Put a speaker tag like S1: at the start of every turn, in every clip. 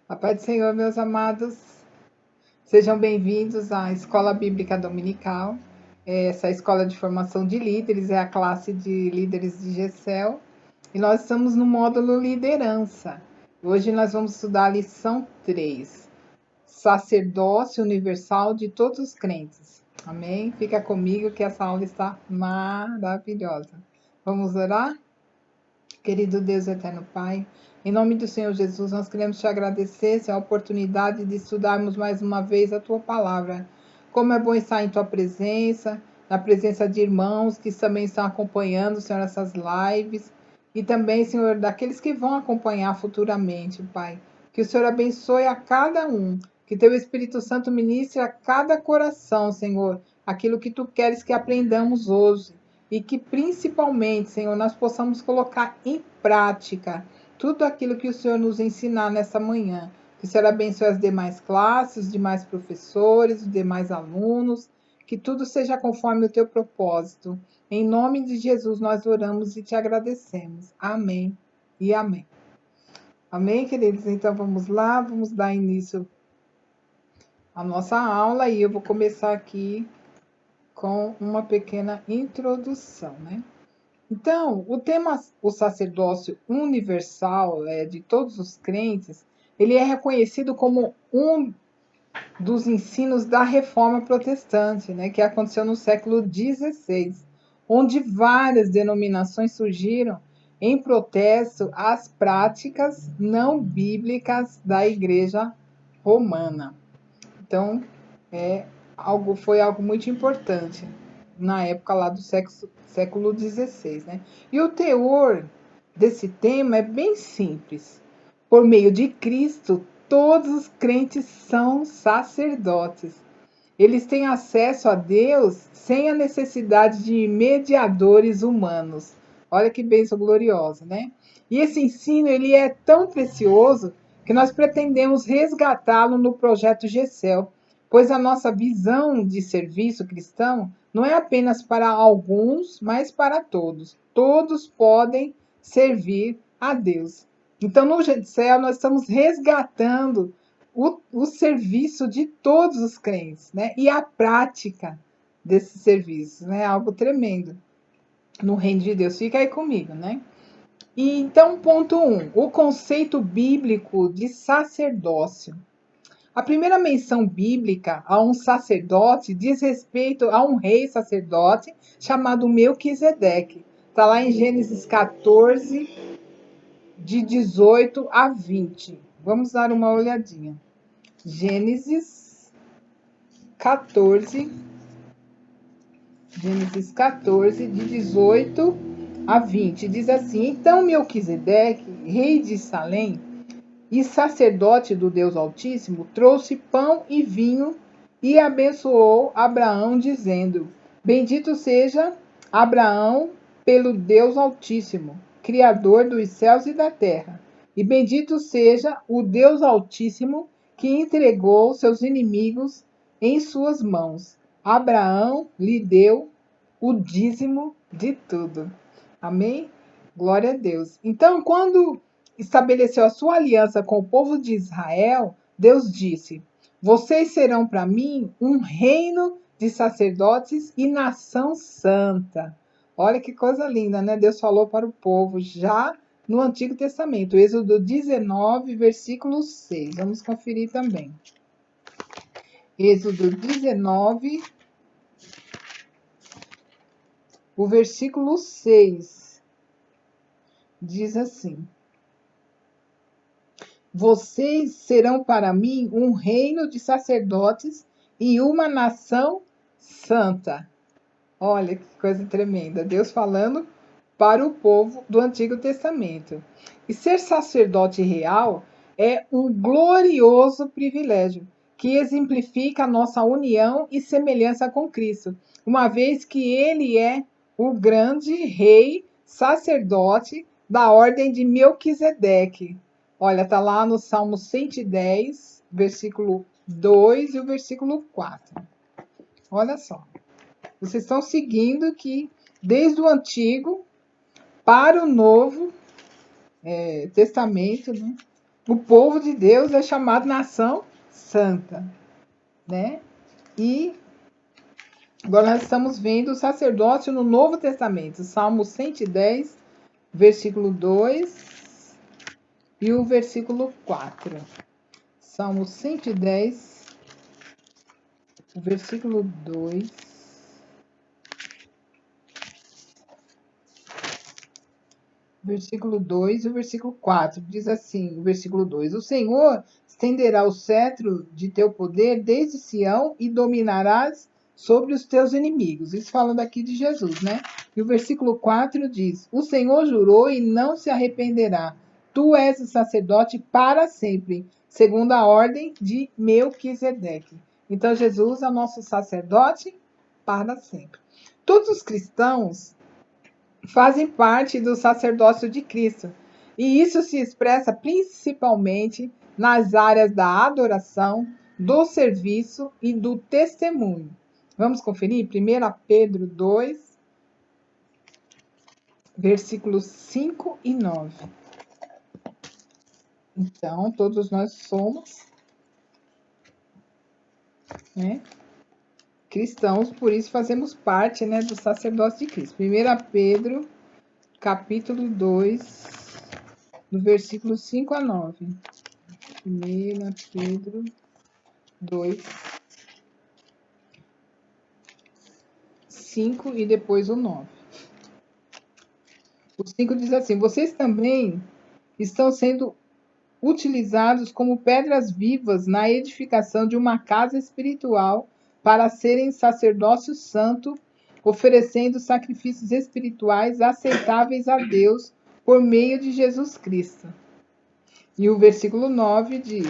S1: A paz do Senhor, meus amados. Sejam bem-vindos à Escola Bíblica Dominical. Essa escola de formação de líderes é a classe de líderes de GECEL. E nós estamos no módulo Liderança. Hoje nós vamos estudar a lição 3, Sacerdócio Universal de Todos os Crentes. Amém? Fica comigo que essa aula está maravilhosa. Vamos orar? Querido Deus eterno Pai, em nome do Senhor Jesus, nós queremos te agradecer a oportunidade de estudarmos mais uma vez a tua palavra. Como é bom estar em tua presença, na presença de irmãos que também estão acompanhando, Senhor, essas lives, e também, Senhor, daqueles que vão acompanhar futuramente, Pai. Que o Senhor abençoe a cada um, que teu Espírito Santo ministre a cada coração, Senhor, aquilo que tu queres que aprendamos hoje. E que principalmente, Senhor, nós possamos colocar em prática tudo aquilo que o Senhor nos ensinar nessa manhã. Que o Senhor abençoe as demais classes, os demais professores, os demais alunos, que tudo seja conforme o teu propósito. Em nome de Jesus nós oramos e te agradecemos. Amém e amém. Amém, queridos? Então vamos lá, vamos dar início à nossa aula e eu vou começar aqui com uma pequena introdução, né? Então, o tema, o sacerdócio universal de todos os crentes, ele é reconhecido como um dos ensinos da Reforma Protestante, né, que aconteceu no século XVI, onde várias denominações surgiram em protesto às práticas não bíblicas da Igreja Romana. Então, foi algo muito importante na época lá do século XVI, né? E o teor desse tema é bem simples. Por meio de Cristo, todos os crentes são sacerdotes. Eles têm acesso a Deus sem a necessidade de mediadores humanos. Olha que bênção gloriosa, né? E esse ensino ele é tão precioso que nós pretendemos resgatá-lo no projeto GECEL, pois a nossa visão de serviço cristão não é apenas para alguns, mas para todos. Todos podem servir a Deus. Então, no GECEL, nós estamos resgatando o serviço de todos os crentes, né? E a prática desse serviço, né? Algo tremendo no reino de Deus. Fica aí comigo, né? E então, ponto 1, o conceito bíblico de sacerdócio. A primeira menção bíblica a um sacerdote diz respeito a um rei sacerdote chamado Melquisedeque. Está lá em Gênesis 14, de 18 a 20. Vamos dar uma olhadinha. Gênesis 14, de 18 a 20. Diz assim: Então Melquisedeque, rei de Salém, e sacerdote do Deus Altíssimo, trouxe pão e vinho e abençoou Abraão, dizendo: Bendito seja Abraão pelo Deus Altíssimo, Criador dos céus e da terra, e bendito seja o Deus Altíssimo que entregou seus inimigos em suas mãos. Abraão lhe deu o dízimo de tudo. Amém? Glória a Deus. Então, quando estabeleceu a sua aliança com o povo de Israel, Deus disse: Vocês serão para mim um reino de sacerdotes e nação santa. Olha que coisa linda, né? Deus falou para o povo já no Antigo Testamento, Êxodo 19, versículo 6. Vamos conferir também. Êxodo 19, o versículo 6 diz assim: Vocês serão para mim um reino de sacerdotes e uma nação santa. Olha que coisa tremenda. Deus falando para o povo do Antigo Testamento. E ser sacerdote real é um glorioso privilégio que exemplifica a nossa união e semelhança com Cristo, uma vez que ele é o grande rei sacerdote da ordem de Melquisedeque. Olha, está lá no Salmo 110, versículo 2 e o versículo 4. Olha só. Vocês estão seguindo que desde o Antigo para o Novo Testamento, né, o povo de Deus é chamado nação santa, né? E agora nós estamos vendo o sacerdócio no Novo Testamento, Salmo 110, versículo 2 e o versículo 4. Salmo 110, o versículo 2. Versículo 2 e o versículo 4. Diz assim, o versículo 2: O Senhor estenderá o cetro de teu poder desde Sião e dominarás sobre os teus inimigos. Isso falando aqui de Jesus, né? E o versículo 4 diz: O Senhor jurou e não se arrependerá. Tu és o sacerdote para sempre, segundo a ordem de Melquisedeque. Então, Jesus é o nosso sacerdote para sempre. Todos os cristãos fazem parte do sacerdócio de Cristo. E isso se expressa principalmente nas áreas da adoração, do serviço e do testemunho. Vamos conferir? 1 Pedro 2, versículos 5 e 9. Então, todos nós somos, né, cristãos, por isso fazemos parte, né, do sacerdócio de Cristo. 1 Pedro, capítulo 2, do versículo 5 a 9. 1 Pedro 2, 5 e depois o 9. O 5 diz assim: Vocês também estão sendo utilizados como pedras vivas na edificação de uma casa espiritual para serem sacerdócio santo, oferecendo sacrifícios espirituais aceitáveis a Deus por meio de Jesus Cristo. E o versículo 9 diz: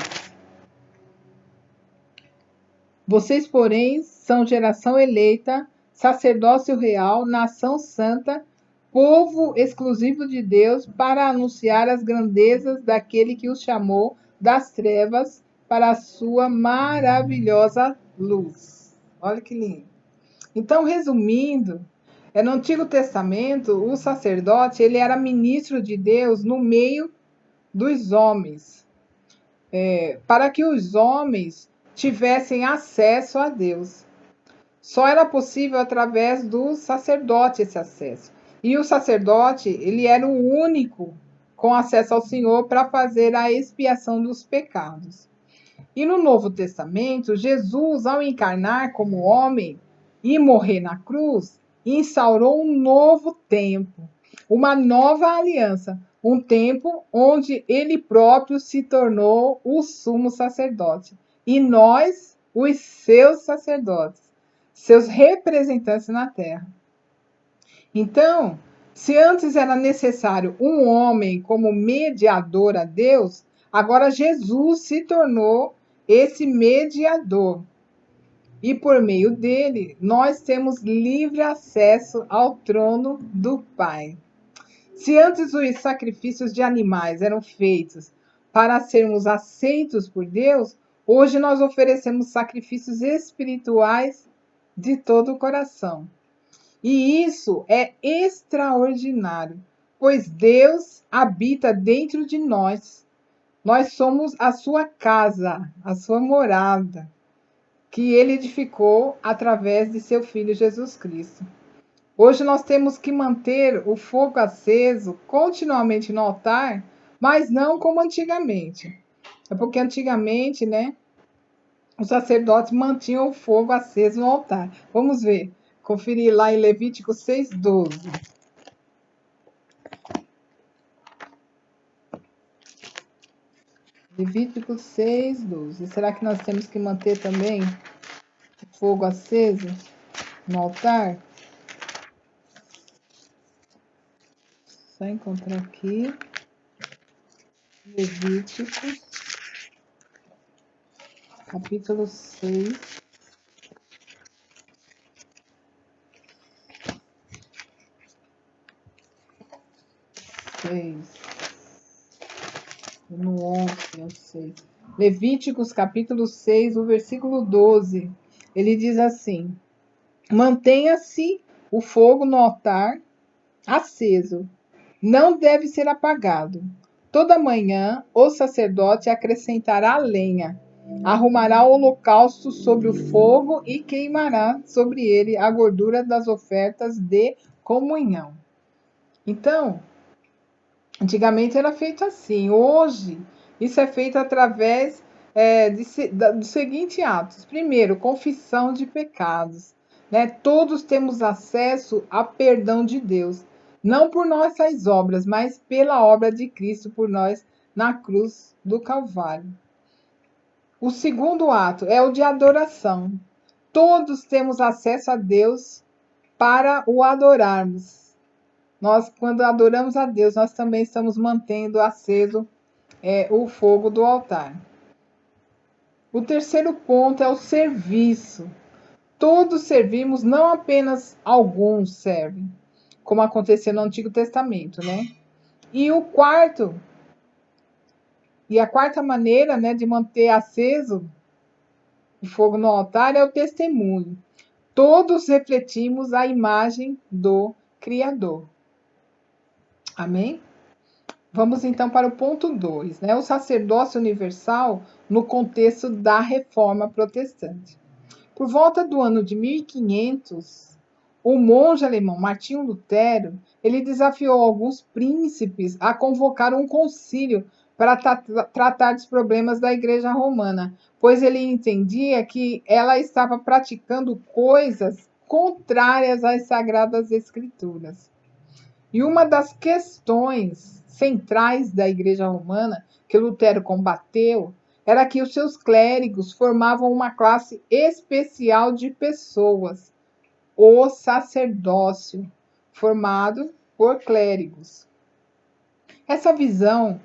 S1: Vocês, porém, são geração eleita, sacerdócio real, nação santa, povo exclusivo de Deus, para anunciar as grandezas daquele que os chamou das trevas para a sua maravilhosa luz. Olha que lindo. Então, resumindo, no Antigo Testamento, o sacerdote ele era ministro de Deus no meio dos homens, para que os homens tivessem acesso a Deus. Só era possível através do sacerdote esse acesso. E o sacerdote, ele era o único com acesso ao Senhor para fazer a expiação dos pecados. E no Novo Testamento, Jesus, ao encarnar como homem e morrer na cruz, instaurou um novo tempo, uma nova aliança, um tempo onde ele próprio se tornou o sumo sacerdote. E nós, os seus sacerdotes, seus representantes na terra. Então, se antes era necessário um homem como mediador a Deus, agora Jesus se tornou esse mediador. E por meio dele, nós temos livre acesso ao trono do Pai. Se antes os sacrifícios de animais eram feitos para sermos aceitos por Deus, hoje nós oferecemos sacrifícios espirituais de todo o coração. E isso é extraordinário, pois Deus habita dentro de nós. Nós somos a sua casa, a sua morada, que ele edificou através de seu Filho Jesus Cristo. Hoje nós temos que manter o fogo aceso continuamente no altar, mas não como antigamente. É porque antigamente, né, os sacerdotes mantinham o fogo aceso no altar. Vamos ver, conferir lá em Levítico 6:12. Levítico 6:12. Será que nós temos que manter também o fogo aceso no altar? Só encontrar aqui. Levítico, capítulo 6. No 11, eu sei. Levíticos, capítulo 6, o versículo 12. Ele diz assim: Mantenha-se o fogo no altar aceso, não deve ser apagado. Toda manhã o sacerdote acrescentará lenha, arrumará o holocausto sobre o fogo e queimará sobre ele a gordura das ofertas de comunhão. Então, antigamente era feito assim. Hoje, isso é feito através dos seguintes atos. Primeiro, confissão de pecados. Né? Todos temos acesso a perdão de Deus. Não por nossas obras, mas pela obra de Cristo por nós na cruz do Calvário. O segundo ato é o de adoração. Todos temos acesso a Deus para o adorarmos. Nós, quando adoramos a Deus, nós também estamos mantendo aceso o fogo do altar. O terceiro ponto é o serviço. Todos servimos, não apenas alguns servem, como acontecia no Antigo Testamento, né? E a quarta maneira, né, de manter aceso o fogo no altar é o testemunho. Todos refletimos a imagem do Criador. Amém? Vamos então para o ponto 2, né? O sacerdócio universal no contexto da Reforma Protestante. Por volta do ano de 1500, o monge alemão Martinho Lutero, ele desafiou alguns príncipes a convocar um concílio para tratar dos problemas da Igreja Romana, pois ele entendia que ela estava praticando coisas contrárias às Sagradas Escrituras. E uma das questões centrais da Igreja Romana que Lutero combateu era que os seus clérigos formavam uma classe especial de pessoas, o sacerdócio, formado por clérigos. Essa visão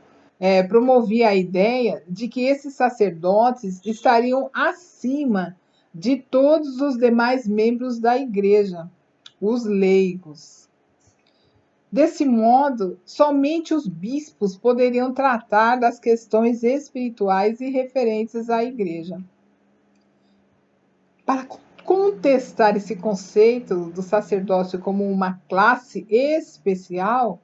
S1: promovia a ideia de que esses sacerdotes estariam acima de todos os demais membros da igreja, os leigos. Desse modo, somente os bispos poderiam tratar das questões espirituais e referentes à igreja. Para contestar esse conceito do sacerdócio como uma classe especial,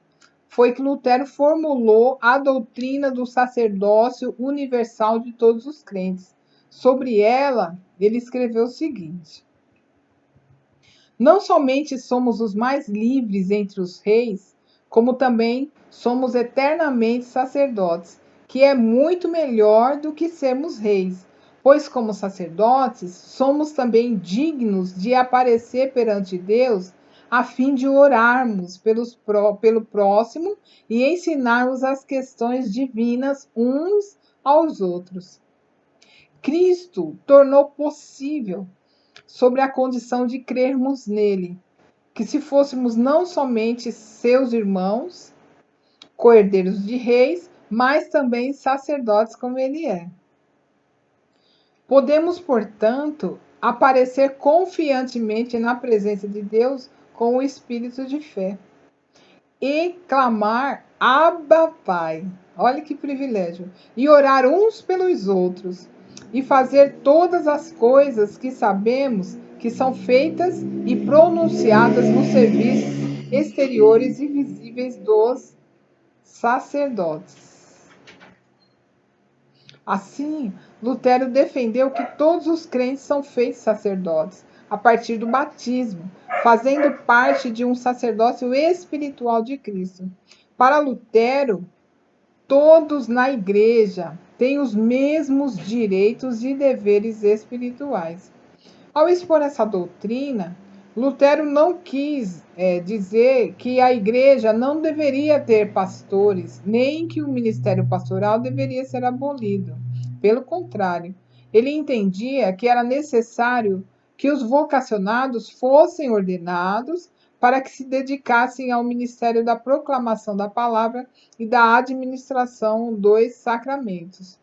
S1: foi que Lutero formulou a doutrina do sacerdócio universal de todos os crentes. Sobre ela, ele escreveu o seguinte: não somente somos os mais livres entre os reis, como também somos eternamente sacerdotes, que é muito melhor do que sermos reis, pois, como sacerdotes, somos também dignos de aparecer perante Deus a fim de orarmos pelo próximo e ensinarmos as questões divinas uns aos outros. Cristo tornou possível, sobre a condição de crermos nele, que se fôssemos não somente seus irmãos, co-herdeiros de reis, mas também sacerdotes como ele é. Podemos, portanto, aparecer confiantemente na presença de Deus com o espírito de fé e clamar Abba, Pai. Olha que privilégio! E orar uns pelos outros e fazer todas as coisas que sabemos que são feitas e pronunciadas nos serviços exteriores e visíveis dos sacerdotes. Assim, Lutero defendeu que todos os crentes são feitos sacerdotes a partir do batismo, fazendo parte de um sacerdócio espiritual de Cristo. Para Lutero, todos na igreja têm os mesmos direitos e deveres espirituais. Ao expor essa doutrina, Lutero não quis dizer que a igreja não deveria ter pastores, nem que o ministério pastoral deveria ser abolido. Pelo contrário, ele entendia que era necessário que os vocacionados fossem ordenados para que se dedicassem ao ministério da proclamação da palavra e da administração dos sacramentos.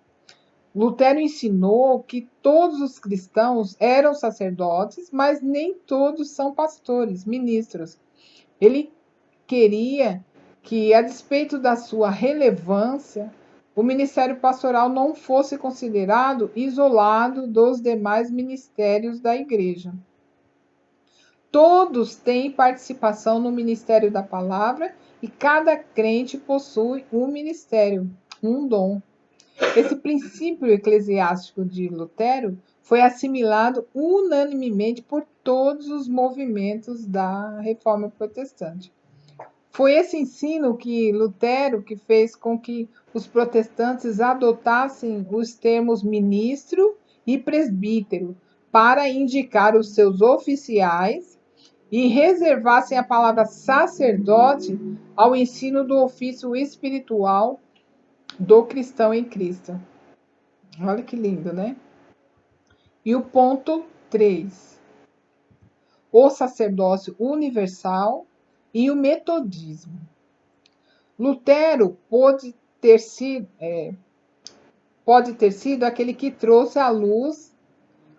S1: Lutero ensinou que todos os cristãos eram sacerdotes, mas nem todos são pastores, ministros. Ele queria que, a despeito da sua relevância, o ministério pastoral não fosse considerado isolado dos demais ministérios da igreja. Todos têm participação no ministério da palavra e cada crente possui um ministério, um dom. Esse princípio eclesiástico de Lutero foi assimilado unanimemente por todos os movimentos da Reforma Protestante. Foi esse ensino que Lutero que fez com que os protestantes adotassem os termos ministro e presbítero para indicar os seus oficiais e reservassem a palavra sacerdote ao ensino do ofício espiritual do cristão em Cristo. Olha que lindo, né? E o ponto 3, o sacerdócio universal e o metodismo. Lutero pode ter sido aquele que trouxe à luz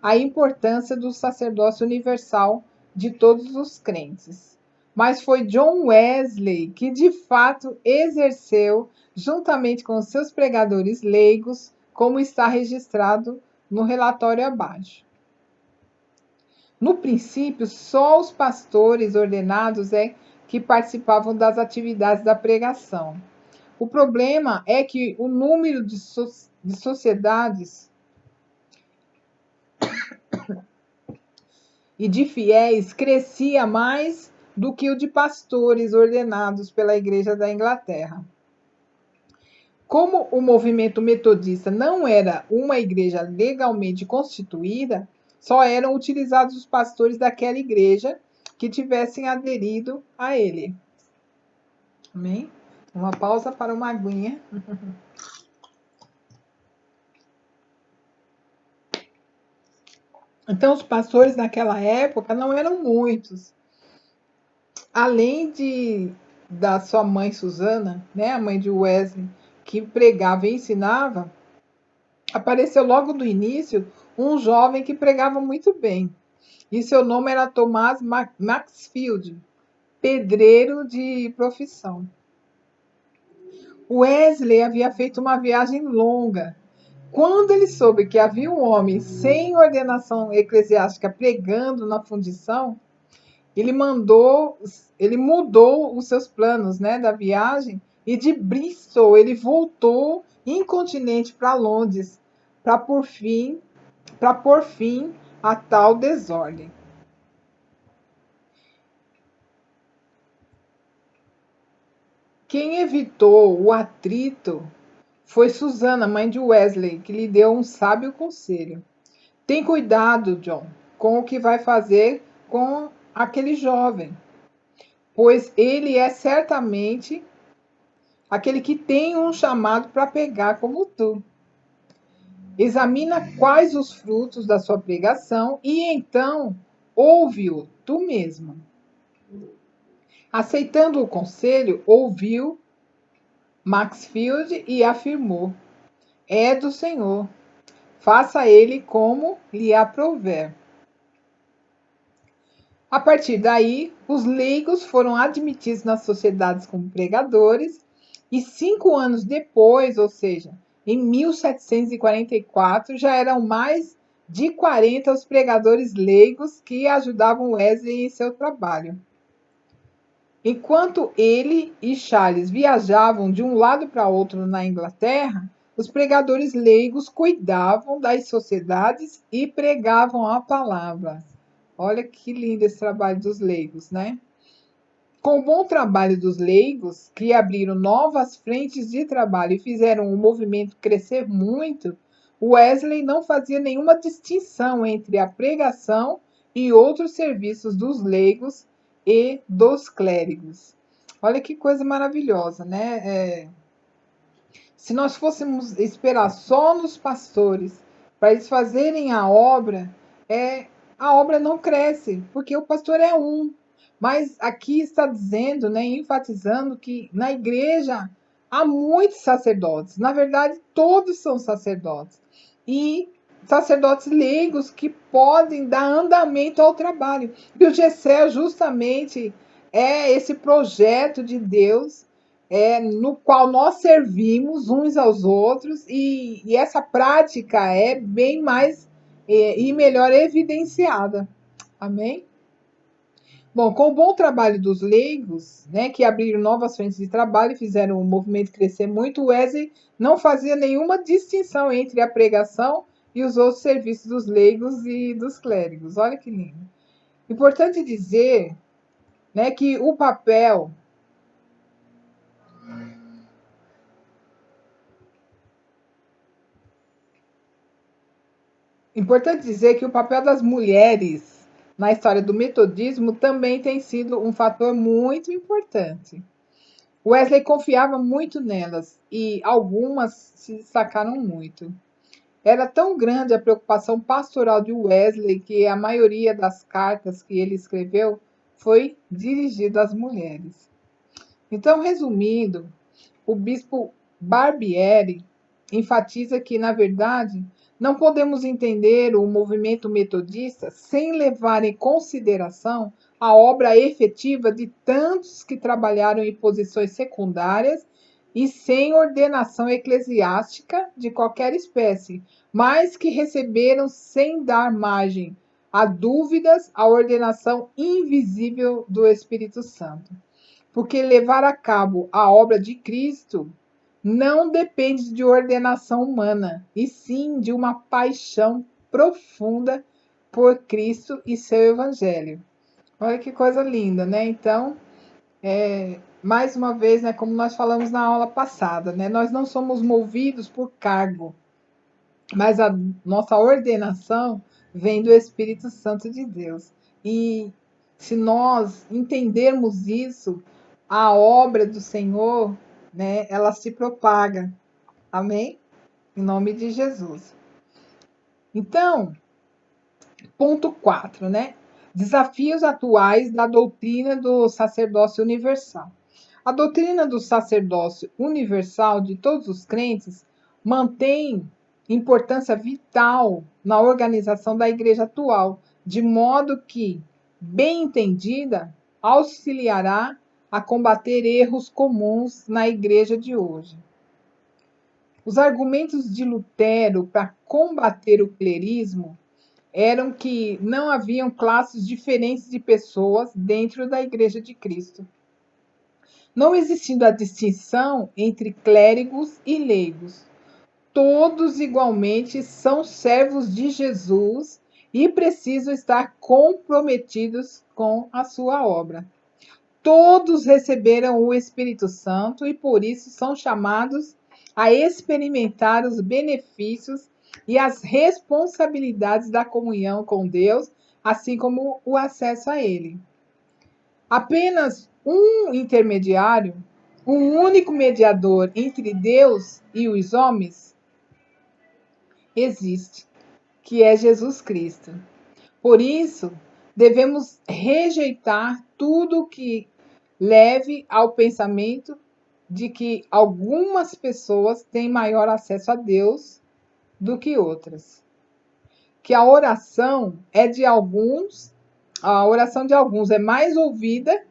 S1: a importância do sacerdócio universal de todos os crentes. Mas foi John Wesley que de fato exerceu, juntamente com seus pregadores leigos, como está registrado no relatório abaixo. No princípio, só os pastores ordenados que participavam das atividades da pregação. O problema é que o número de sociedades e de fiéis crescia mais do que o de pastores ordenados pela Igreja da Inglaterra. Como o movimento metodista não era uma igreja legalmente constituída, só eram utilizados os pastores daquela igreja que tivessem aderido a ele. Amém? Uma pausa para uma aguinha. Então, os pastores naquela época não eram muitos. Além da sua mãe Susana, né, a mãe de Wesley, que pregava e ensinava, apareceu logo do início um jovem que pregava muito bem. E seu nome era Thomas Maxfield, pedreiro de profissão. Wesley havia feito uma viagem longa. Quando ele soube que havia um homem sem ordenação eclesiástica pregando na fundição, ele mudou os seus planos, né, da viagem, e de Bristol ele voltou incontinente para Londres para pôr fim a tal desordem. Quem evitou o atrito foi Susana, mãe de Wesley, que lhe deu um sábio conselho. Tem cuidado, John, com o que vai fazer com aquele jovem, pois ele é certamente aquele que tem um chamado para pegar como tu. Examina quais os frutos da sua pregação e então ouve-o tu mesmo. Aceitando o conselho, ouviu Maxfield e afirmou: é do Senhor. Faça ele como lhe aprouver. A partir daí, os leigos foram admitidos nas sociedades como pregadores e 5 anos depois, ou seja, em 1744, já eram mais de 40 os pregadores leigos que ajudavam Wesley em seu trabalho. Enquanto ele e Charles viajavam de um lado para outro na Inglaterra, os pregadores leigos cuidavam das sociedades e pregavam a palavra. Olha que lindo esse trabalho dos leigos, né? Com o bom trabalho dos leigos, que abriram novas frentes de trabalho e fizeram o movimento crescer muito, Wesley não fazia nenhuma distinção entre a pregação e outros serviços dos leigos e dos clérigos. Olha que coisa maravilhosa, né? Se nós fôssemos esperar só nos pastores para eles fazerem a obra não cresce, porque o pastor é um. Mas aqui está dizendo, né, enfatizando que na igreja há muitos sacerdotes. Na verdade, todos são sacerdotes. E sacerdotes leigos que podem dar andamento ao trabalho. E o GCEL justamente é esse projeto de Deus no qual nós servimos uns aos outros e essa prática é bem mais e melhor evidenciada. Amém? Bom, com o bom trabalho dos leigos, né, que abriram novas frentes de trabalho e fizeram o movimento crescer muito, Wesley não fazia nenhuma distinção entre a pregação e os outros serviços dos leigos e dos clérigos. Olha que lindo. Importante dizer, né, que o papel Importante dizer que o papel das mulheres na história do metodismo também tem sido um fator muito importante. Wesley confiava muito nelas e algumas se destacaram muito. Era tão grande a preocupação pastoral de Wesley que a maioria das cartas que ele escreveu foi dirigida às mulheres. Então, resumindo, o bispo Barbieri enfatiza que, na verdade, não podemos entender o movimento metodista sem levar em consideração a obra efetiva de tantos que trabalharam em posições secundárias e sem ordenação eclesiástica de qualquer espécie, mas que receberam sem dar margem a dúvidas a ordenação invisível do Espírito Santo. Porque levar a cabo a obra de Cristo não depende de ordenação humana, e sim de uma paixão profunda por Cristo e seu Evangelho. Olha que coisa linda, né? Então, mais uma vez, né, como nós falamos na aula passada, né, nós não somos movidos por cargo, mas a nossa ordenação vem do Espírito Santo de Deus. E se nós entendermos isso, a obra do Senhor, né, ela se propaga. Amém? Em nome de Jesus. Então, ponto 4, né? Desafios atuais da doutrina do sacerdócio universal. A doutrina do sacerdócio universal de todos os crentes mantém importância vital na organização da igreja atual, de modo que, bem entendida, auxiliará a combater erros comuns na igreja de hoje. Os argumentos de Lutero para combater o clerismo eram que não haviam classes diferentes de pessoas dentro da Igreja de Cristo. Não existindo a distinção entre clérigos e leigos, todos igualmente são servos de Jesus e precisam estar comprometidos com a sua obra. Todos receberam o Espírito Santo e por isso são chamados a experimentar os benefícios e as responsabilidades da comunhão com Deus, assim como o acesso a Ele. Apenas um intermediário, um único mediador entre Deus e os homens existe, que é Jesus Cristo. Por isso, devemos rejeitar tudo que leve ao pensamento de que algumas pessoas têm maior acesso a Deus do que outras. Que a oração de alguns é mais ouvida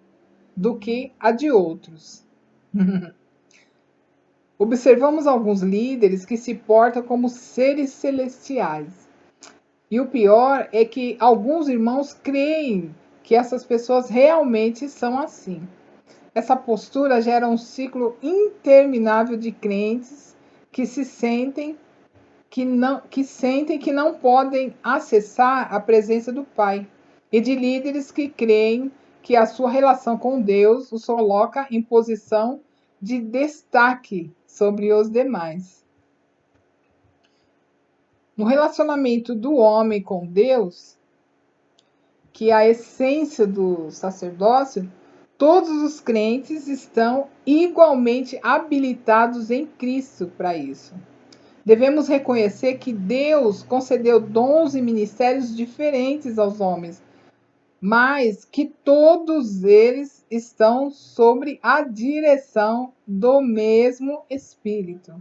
S1: do que a de outros. Observamos alguns líderes que se portam como seres celestiais. E o pior é que alguns irmãos creem que essas pessoas realmente são assim. Essa postura gera um ciclo interminável de crentes que sentem que não podem acessar a presença do Pai, e de líderes que creem que a sua relação com Deus os coloca em posição de destaque sobre os demais. No relacionamento do homem com Deus, que é a essência do sacerdócio, todos os crentes estão igualmente habilitados em Cristo para isso. Devemos reconhecer que Deus concedeu dons e ministérios diferentes aos homens, mas que todos eles estão sob a direção do mesmo Espírito.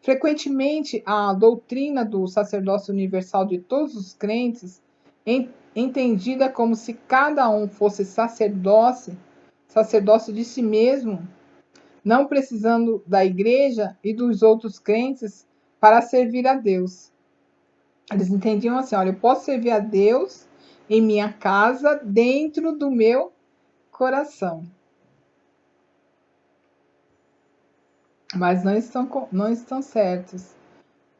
S1: Frequentemente, a doutrina do sacerdócio universal de todos os crentes, entendida como se cada um fosse sacerdócio de si mesmo, não precisando da igreja e dos outros crentes para servir a Deus. Eles entendiam assim, olha, eu posso servir a Deus em minha casa, dentro do meu coração. Mas não estão certos.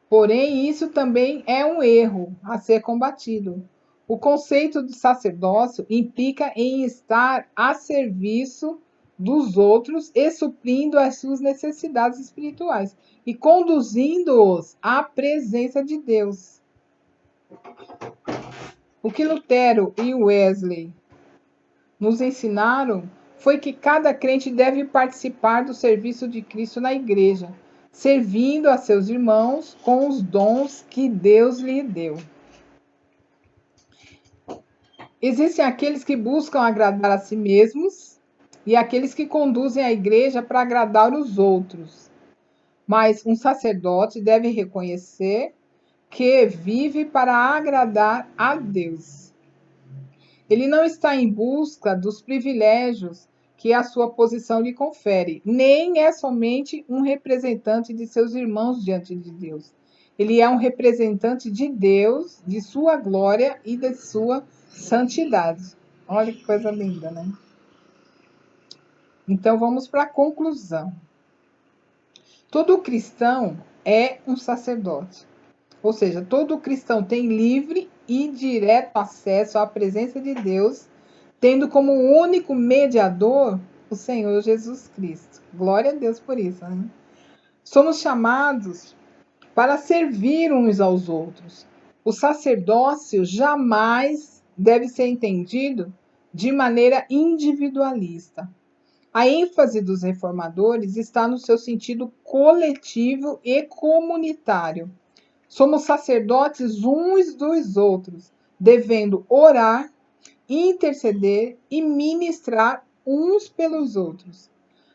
S1: Porém, isso também é um erro a ser combatido. O conceito de sacerdócio implica em estar a serviço dos outros e suprindo as suas necessidades espirituais e conduzindo-os à presença de Deus. O que Lutero e Wesley nos ensinaram foi que cada crente deve participar do serviço de Cristo na igreja, servindo a seus irmãos com os dons que Deus lhe deu. Existem aqueles que buscam agradar a si mesmos e aqueles que conduzem a igreja para agradar os outros. Mas um sacerdote deve reconhecer que vive para agradar a Deus. Ele não está em busca dos privilégios que a sua posição lhe confere, nem é somente um representante de seus irmãos diante de Deus. Ele é um representante de Deus, de sua glória e de sua santidade. Olha que coisa linda, né? Então vamos para a conclusão. Todo cristão é um sacerdote. Ou seja, todo cristão tem livre e direto acesso à presença de Deus, tendo como único mediador o Senhor Jesus Cristo. Glória a Deus por isso, né? Somos chamados para servir uns aos outros. O sacerdócio jamais deve ser entendido de maneira individualista. A ênfase dos reformadores está no seu sentido coletivo e comunitário. Somos sacerdotes uns dos outros, devendo orar, interceder e ministrar uns pelos outros.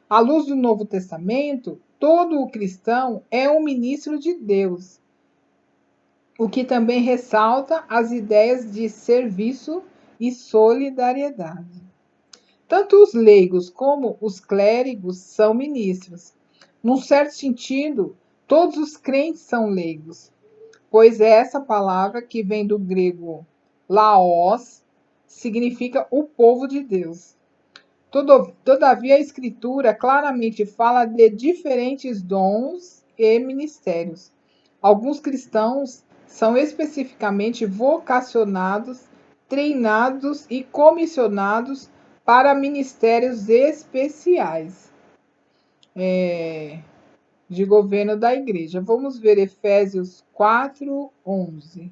S1: À luz do Novo Testamento, todo o cristão é um ministro de Deus, o que também ressalta as ideias de serviço e solidariedade. Tanto os leigos como os clérigos são ministros. Num certo sentido, todos os crentes são leigos, pois é essa palavra que vem do grego laos, significa o povo de Deus. Todavia, a Escritura claramente fala de diferentes dons e ministérios. Alguns cristãos são especificamente vocacionados, treinados e comissionados para ministérios especiais de governo da igreja. Vamos ver Efésios 4:11.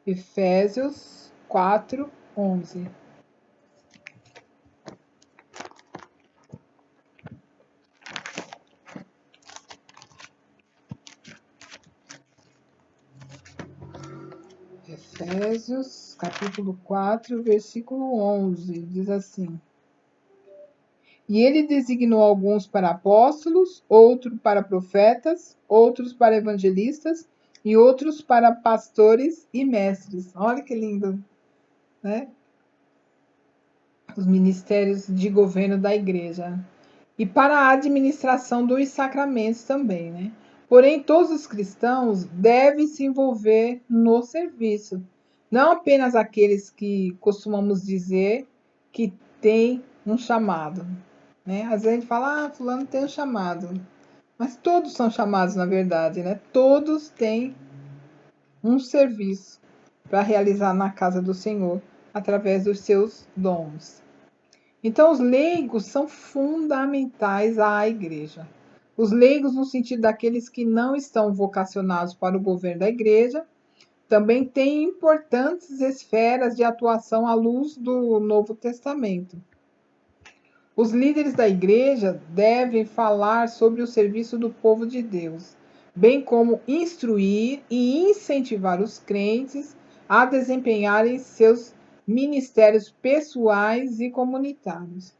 S1: Efésios 4:11. Efésios, capítulo 4, versículo 11, diz assim: E ele designou alguns para apóstolos, outros para profetas, outros para evangelistas e outros para pastores e mestres. Olha que lindo, né? Os ministérios de governo da igreja. E para a administração dos sacramentos também, né? Porém, todos os cristãos devem se envolver no serviço, não apenas aqueles que costumamos dizer que têm um chamado, né? Às vezes a gente fala, fulano tem um chamado, mas todos são chamados, na verdade, né? Todos têm um serviço para realizar na casa do Senhor através dos seus dons. Então, os leigos são fundamentais à igreja. Os leigos, no sentido daqueles que não estão vocacionados para o governo da igreja, também têm importantes esferas de atuação à luz do Novo Testamento. Os líderes da igreja devem falar sobre o serviço do povo de Deus, bem como instruir e incentivar os crentes a desempenharem seus ministérios pessoais e comunitários.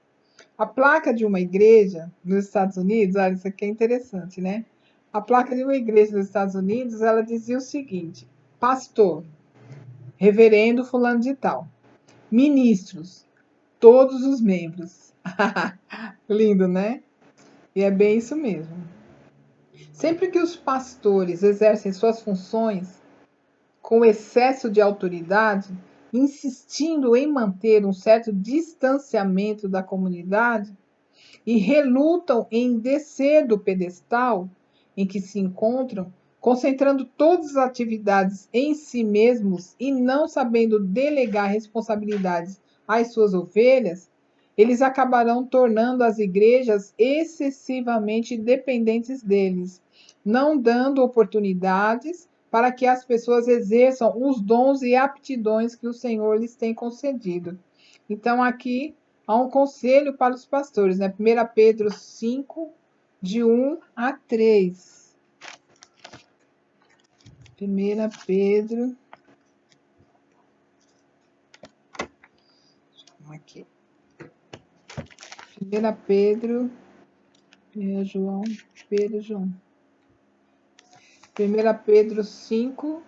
S1: A placa de uma igreja nos Estados Unidos, olha, isso aqui é interessante, né? A placa de uma igreja nos Estados Unidos, ela dizia o seguinte: pastor, reverendo fulano de tal, ministros, todos os membros. Lindo, né? E é bem isso mesmo. Sempre que os pastores exercem suas funções com excesso de autoridade, insistindo em manter um certo distanciamento da comunidade e relutam em descer do pedestal em que se encontram, concentrando todas as atividades em si mesmos e não sabendo delegar responsabilidades às suas ovelhas, eles acabarão tornando as igrejas excessivamente dependentes deles, não dando oportunidades para que as pessoas exerçam os dons e aptidões que o Senhor lhes tem concedido. Então, aqui há um conselho para os pastores, né? 1 Pedro 5, de 1 a 3. 1 Pedro. Aqui. 1 Pedro. João. Pedro, João. 1 Pedro 5.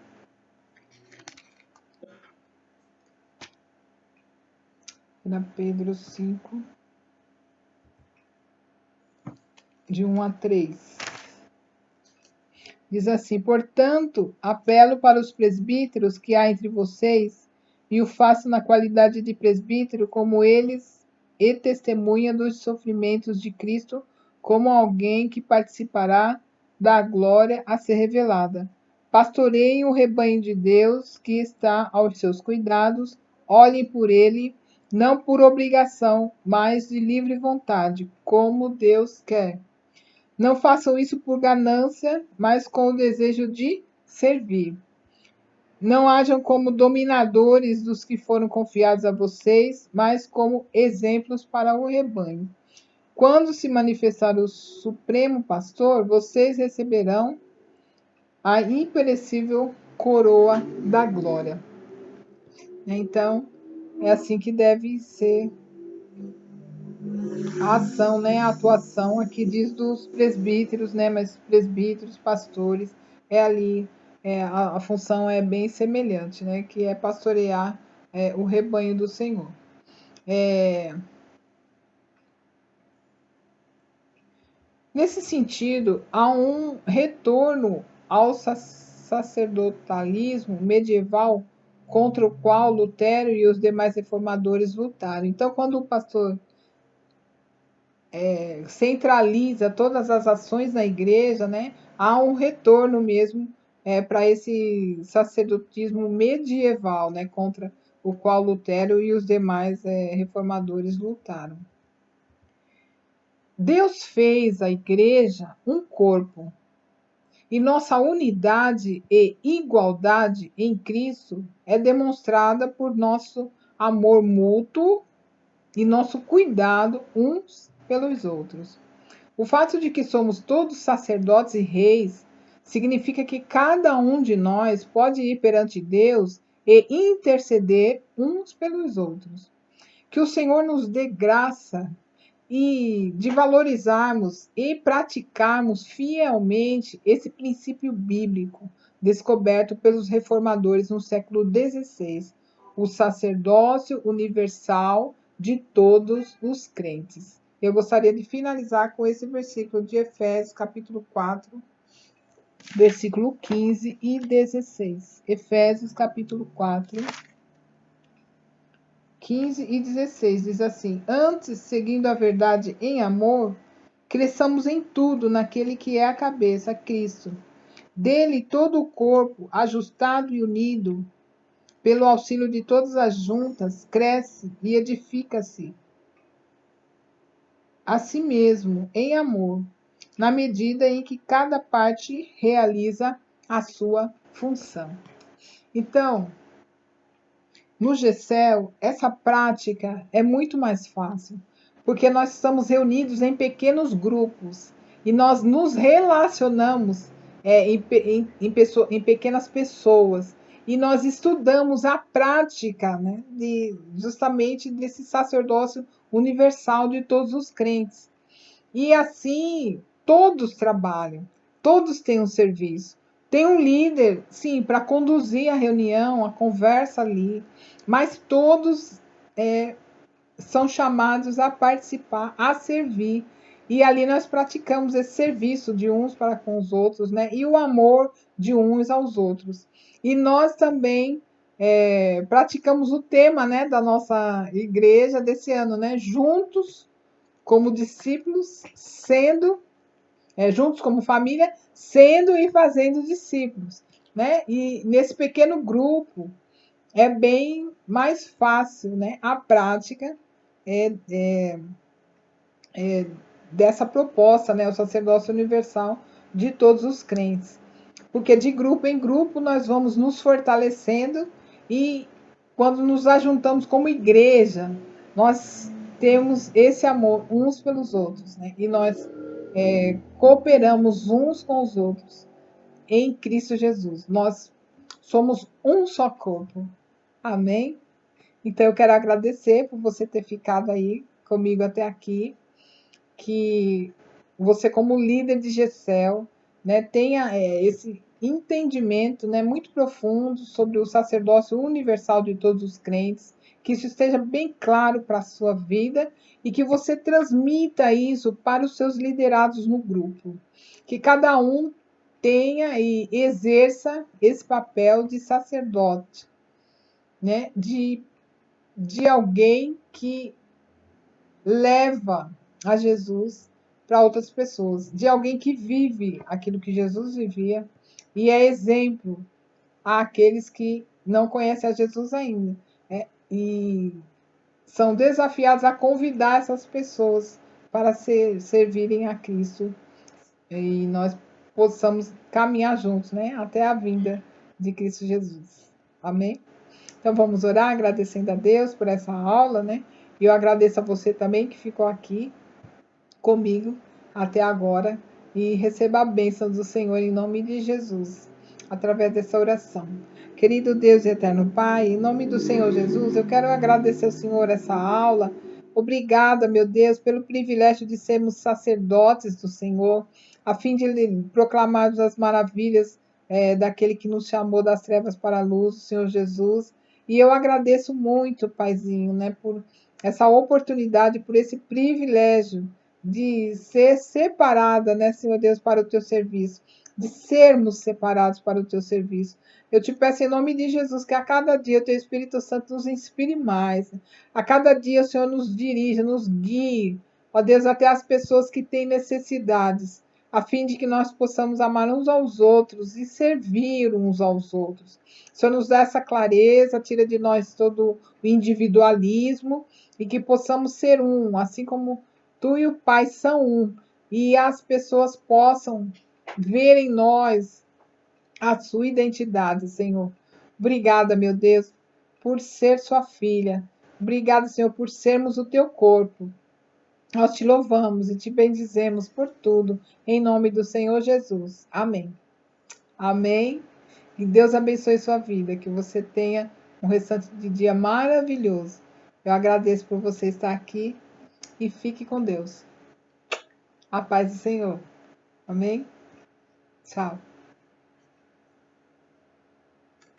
S1: 1 Pedro 5, de 1 a 3. Diz assim: portanto, apelo para os presbíteros que há entre vocês, e o faço na qualidade de presbítero, como eles, e testemunha dos sofrimentos de Cristo, como alguém que participará da glória a ser revelada. Pastoreiem o rebanho de Deus que está aos seus cuidados, olhem por ele, não por obrigação, mas de livre vontade, como Deus quer. Não façam isso por ganância, mas com o desejo de servir. Não hajam como dominadores dos que foram confiados a vocês, mas como exemplos para o rebanho. Quando se manifestar o Supremo Pastor, vocês receberão a imperecível coroa da glória. Então, é assim que deve ser a ação, né? A atuação aqui diz dos presbíteros, né? Mas presbíteros, pastores, é ali, a função é bem semelhante, né? Que é pastorear o rebanho do Senhor. Nesse sentido, há um retorno ao sacerdotalismo medieval contra o qual Lutero e os demais reformadores lutaram. Então, quando o pastor centraliza todas as ações na igreja, né, há um retorno mesmo para esse sacerdotismo medieval, né, contra o qual Lutero e os demais reformadores lutaram. Deus fez a igreja um corpo, e nossa unidade e igualdade em Cristo é demonstrada por nosso amor mútuo e nosso cuidado uns pelos outros. O fato de que somos todos sacerdotes e reis significa que cada um de nós pode ir perante Deus e interceder uns pelos outros. Que o Senhor nos dê graça e de valorizarmos e praticarmos fielmente esse princípio bíblico descoberto pelos reformadores no século XVI, o sacerdócio universal de todos os crentes. Eu gostaria de finalizar com esse versículo de Efésios, capítulo 4, versículo 15 e 16. Efésios, capítulo 4, 15 e 16, diz assim: antes, seguindo a verdade em amor, cresçamos em tudo naquele que é a cabeça, Cristo. Dele todo o corpo, ajustado e unido, pelo auxílio de todas as juntas, cresce e edifica-se a si mesmo em amor, na medida em que cada parte realiza a sua função. Então, no GECEL, essa prática é muito mais fácil, porque nós estamos reunidos em pequenos grupos e nós nos relacionamos em pequenas pessoas e nós estudamos a prática, né, justamente desse sacerdócio universal de todos os crentes. E assim, todos trabalham, todos têm um serviço. Tem um líder, sim, para conduzir a reunião, a conversa ali, mas todos são chamados a participar, a servir. E ali nós praticamos esse serviço de uns para com os outros, né? E o amor de uns aos outros. E nós também praticamos o tema, né, da nossa igreja desse ano, né? Juntos como discípulos, sendo, juntos como família, sendo e fazendo discípulos, né? E nesse pequeno grupo é bem mais fácil, né? A prática é, dessa proposta, né? O sacerdócio universal de todos os crentes. Porque de grupo em grupo nós vamos nos fortalecendo e quando nos ajuntamos como igreja, nós temos esse amor uns pelos outros, né? E nós cooperamos uns com os outros em Cristo Jesus. Nós somos um só corpo. Amém? Então eu quero agradecer por você ter ficado aí comigo até aqui, que você como líder de GECEL, né, tenha esse entendimento, né, muito profundo sobre o sacerdócio universal de todos os crentes, que isso esteja bem claro para a sua vida e que você transmita isso para os seus liderados no grupo. Que cada um tenha e exerça esse papel de sacerdote, né, de alguém que leva a Jesus para outras pessoas, de alguém que vive aquilo que Jesus vivia e é exemplo àqueles que não conhecem a Jesus ainda, e são desafiados a convidar essas pessoas para servirem a Cristo e nós possamos caminhar juntos, né, até a vinda de Cristo Jesus. Amém? Então vamos orar agradecendo a Deus por essa aula, né? E eu agradeço a você também que ficou aqui comigo até agora e receba a bênção do Senhor em nome de Jesus, através dessa oração. Querido Deus e eterno Pai, em nome do Senhor Jesus, eu quero agradecer ao Senhor essa aula. Obrigada, meu Deus, pelo privilégio de sermos sacerdotes do Senhor, a fim de proclamarmos as maravilhas daquele que nos chamou das trevas para a luz, o Senhor Jesus. E eu agradeço muito, Paizinho, né, por essa oportunidade, por esse privilégio de ser separada, né, Senhor Deus, para o teu serviço, de sermos separados para o teu serviço. Eu te peço em nome de Jesus que a cada dia o teu Espírito Santo nos inspire mais. A cada dia o Senhor nos dirija, nos guie, ó Deus, até as pessoas que têm necessidades, a fim de que nós possamos amar uns aos outros e servir uns aos outros. O Senhor nos dá essa clareza, tira de nós todo o individualismo e que possamos ser um, assim como Tu e o Pai são um, e as pessoas possam ver em nós a sua identidade, Senhor. Obrigada, meu Deus, por ser sua filha. Obrigada, Senhor, por sermos o teu corpo. Nós te louvamos e te bendizemos por tudo, em nome do Senhor Jesus. Amém. Amém. E Deus abençoe sua vida, que você tenha um restante de dia maravilhoso. Eu agradeço por você estar aqui e fique com Deus. A paz do Senhor. Amém? Tchau.